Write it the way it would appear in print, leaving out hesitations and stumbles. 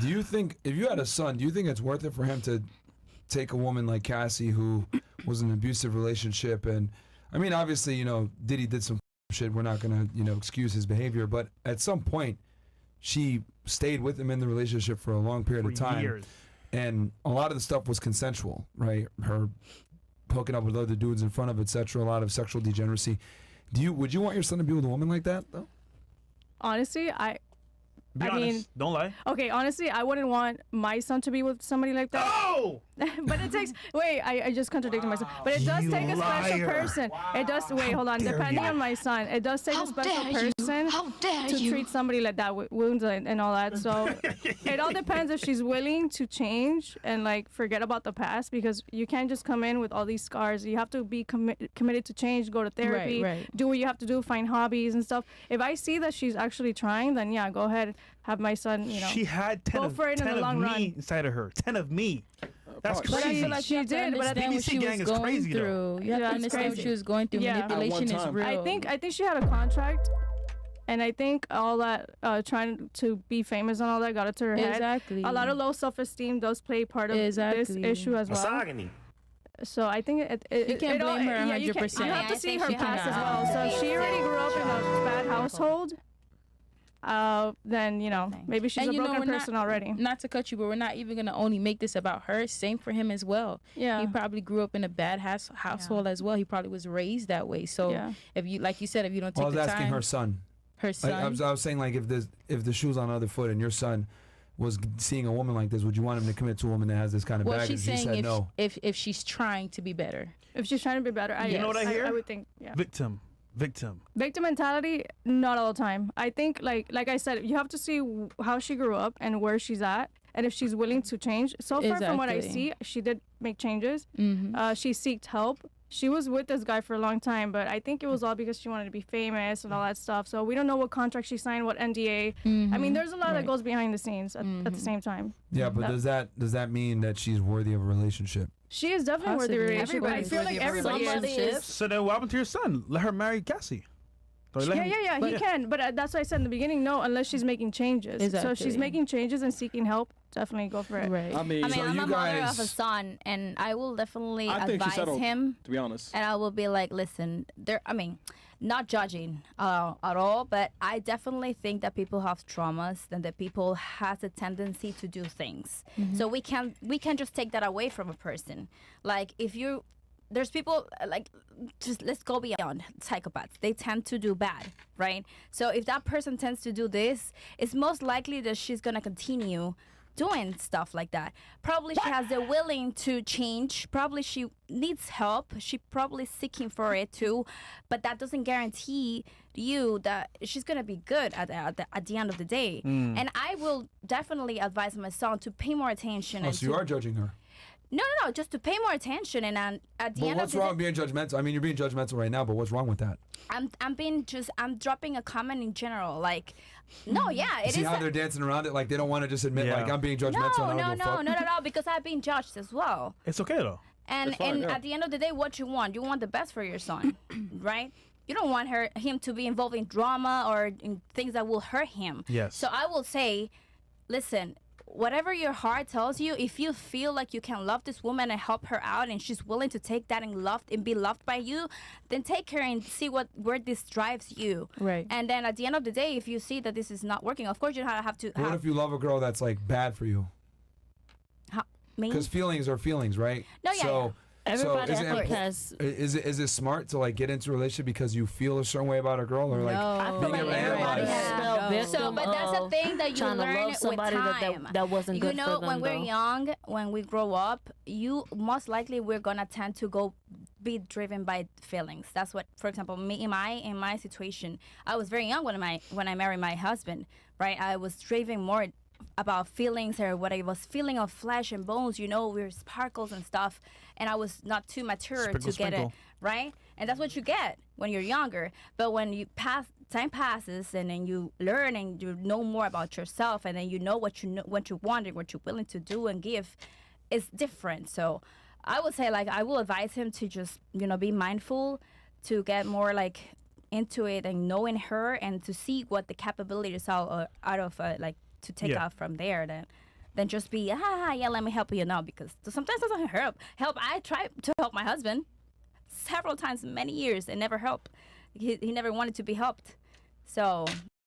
Do you think, if you had a son, do you think it's worth it for him to take a woman like Cassie, who was in an abusive relationship? And I mean, obviously, you know, Diddy did some shit. We're not gonna, you know, excuse his behavior, but at some point, she stayed with him in the relationship for a long period of time. Years. And a lot of the stuff was consensual, right? Her hooking up with other dudes in front of, etc. A lot of sexual degeneracy. Would you want your son to be with a woman like that, though? Honestly, Be honest. mean, Don't lie. okay, honestly, I wouldn't want my son to be with somebody like that. Oh! But it takes, wait, I just contradicted myself. But it does take a special person. It does, wait, hold on. Depending on my son, it does take a special person to treat somebody like that with wounds and all that. So it all depends if she's willing to change and like forget about the past, because you can't just come in with all these scars. You have to be committed to change, go to therapy, do what you have to do, find hobbies and stuff. If I see that she's actually trying, then yeah, go ahead, have my son, you know. She had 10 go of, for it 10 in the long of run. me inside of her. 10 of me. That's But crazy. I feel like she did, but I understand what BBC she gang was is going crazy, though. through. You have to Yeah, it's understand what crazy. she was going through. Yeah. Manipulation is time. real. I think she had a contract, and I think all that trying to be famous and all that got it to her head. Exactly. A lot of low self-esteem does play part of this issue as well. Misogyny. So I think You can't blame her 100%. You have to see her she past as cannot. well. So if she already grew up in a bad household, then, you know, maybe she's And a you know, broken we're person not, already. Not to cut you, but we're not even going to only make this about her. Same for him as well. Yeah. He probably grew up in a bad household as well. He probably was raised that way. So Yeah. if you, like you said, if you don't take I was the asking time. her son. Her son. I was saying, like, if the shoe's on the other foot and your son was seeing a woman like this, would you want him to commit to a woman that has this kind of well, baggage? she's She saying said no. if she's trying to be better. If she's trying to be better, You know what I hear? I would think, yeah. Victim. Victim mentality, not all the time. I think, like I said, you have to see how she grew up and where she's at, and if she's willing to change. So far, from what I see, she did make changes. She seeked help. She was with this guy for a long time, but I think it was all because she wanted to be famous and all that stuff. So we don't know what contract she signed, what NDA. I mean, there's a lot that goes behind the scenes at the same time. Yeah, but does that mean that she's worthy of a relationship? She is definitely worthy of a relationship. I Everybody's feel like worthy of a everybody relationship. is. So then what happened to your son? Let her marry Cassie. Yeah, he can. But that's why I said in the beginning, no, unless she's making changes. So if she's Exactly. making changes and seeking help, definitely go for it. Right. I mean, So I'm you a mother guys- of a son, and I will definitely I think she advise settled, him. to be honest. And I will be like, listen, not judging at all, but I definitely think that people have traumas and that people has a tendency to do things. So we can't just take that away from a person. Like there's people like, just let's go beyond psychopaths. They tend to do bad, right? So if that person tends to do this, it's most likely that she's gonna continue doing stuff like that. Probably she has the willing to change. Probably she needs help. She probably seeking for it too, but that doesn't guarantee you that she's gonna be good at the end of the day. And I will definitely advise my son to pay more attention. Oh, and so you are judging her. No, just to pay more attention, and at the But end what's of the wrong day, with being judgmental? I mean, you're being judgmental right now, but what's wrong with that? I'm dropping a comment in general, like, no, yeah, it See is. how they're dancing around it? Like, they don't want to just admit, like, I'm being judgmental. and I don't give a fuck. No, because I've been judged as well. It's okay, though. And at the end of the day, what you want the best for your son, right? You don't want him to be involved in drama or in things that will hurt him. Yes. So I will say, listen, whatever your heart tells you, if you feel like you can love this woman and help her out, and she's willing to take that and be loved by you, then take her and see where this drives you. Right. And then at the end of the day, if you see that this is not working, of course you have to. What if you love a girl that's, like, bad for you? Me? Because feelings are feelings, right? No, yeah, So, Everybody is it has. Is it smart to, like, get into a relationship because you feel a certain way about a girl, or like I feel being like able to everybody analyze? has felt victim So, but that's the of thing that you trying to learn love with somebody time. that wasn't good You know, for them, when we're though. young, when we grow up, most likely we're gonna tend to be driven by feelings. That's what, for example, me in my situation, I was very young when I married my husband, right? I was driven more about feelings, or what I was feeling of flesh and bones, we were sparkles and stuff, and I was not too mature to get it, right? And that's what you get when you're younger. But when time passes, and then you learn and you know more about yourself, and then you know what you want and what you're willing to do and give, it's different. So I would say, like, I will advise him to just be mindful, to get more like into it and knowing her, and to see what the capabilities are out of like to take Yeah. off from there than just be yeah, let me help you now, because sometimes it doesn't help. I tried to help my husband several times, many years, and never helped. He never wanted to be helped. So